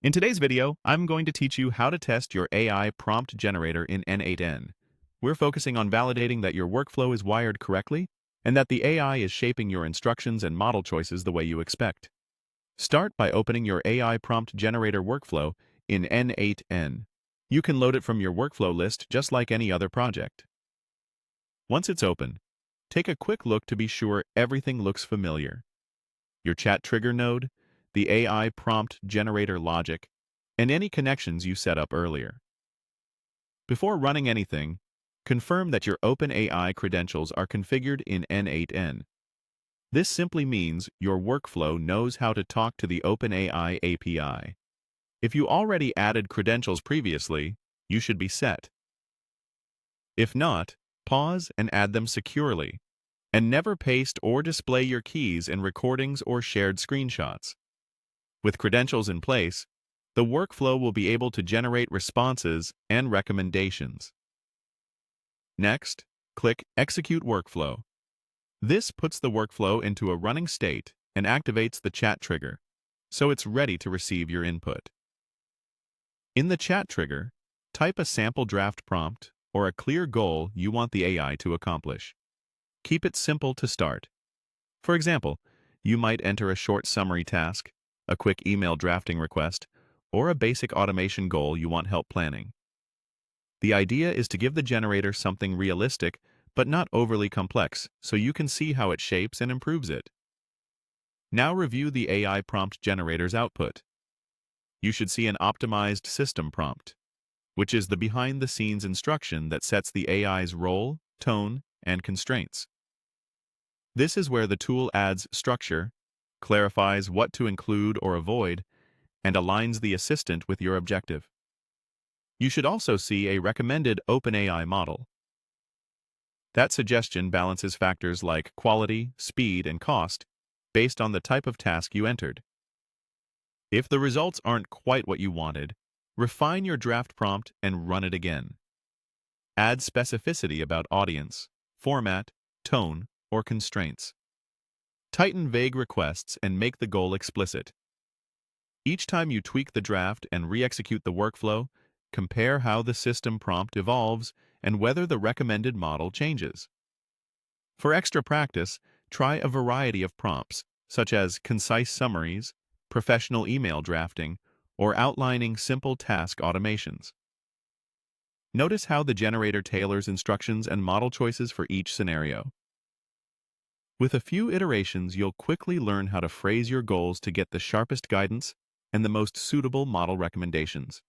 In today's video, I'm going to teach you how to test your AI prompt generator in n8n. We're focusing on validating that your workflow is wired correctly and that the AI is shaping your instructions and model choices the way you expect. Start by opening your AI prompt generator workflow in n8n. You can load it from your workflow list just like any other project. Once it's open, take a quick look to be sure everything looks familiar. Your chat trigger node, the AI prompt generator logic, and any connections you set up earlier. Before running anything, confirm that your OpenAI credentials are configured in n8n. This simply means your workflow knows how to talk to the OpenAI API. If you already added credentials previously, you should be set. If not, pause and add them securely, and never paste or display your keys in recordings or shared screenshots. With credentials in place, the workflow will be able to generate responses and recommendations. Next, click Execute Workflow. This puts the workflow into a running state and activates the chat trigger, so it's ready to receive your input. In the chat trigger, type a sample draft prompt or a clear goal you want the AI to accomplish. Keep it simple to start. For example, you might enter a short summary task, a quick email drafting request, or a basic automation goal you want help planning. The idea is to give the generator something realistic but not overly complex so you can see how it shapes and improves it. Now review the AI prompt generator's output. You should see an optimized system prompt, which is the behind-the-scenes instruction that sets the AI's role, tone, and constraints. This is where the tool adds structure, clarifies what to include or avoid, and aligns the assistant with your objective. You should also see a recommended OpenAI model. That suggestion balances factors like quality, speed, and cost based on the type of task you entered. If the results aren't quite what you wanted, refine your draft prompt and run it again. Add specificity about audience, format, tone, or constraints. Tighten vague requests and make the goal explicit. Each time you tweak the draft and re-execute the workflow, compare how the system prompt evolves and whether the recommended model changes. For extra practice, try a variety of prompts, such as concise summaries, professional email drafting, or outlining simple task automations. Notice how the generator tailors instructions and model choices for each scenario. With a few iterations, you'll quickly learn how to phrase your goals to get the sharpest guidance and the most suitable model recommendations.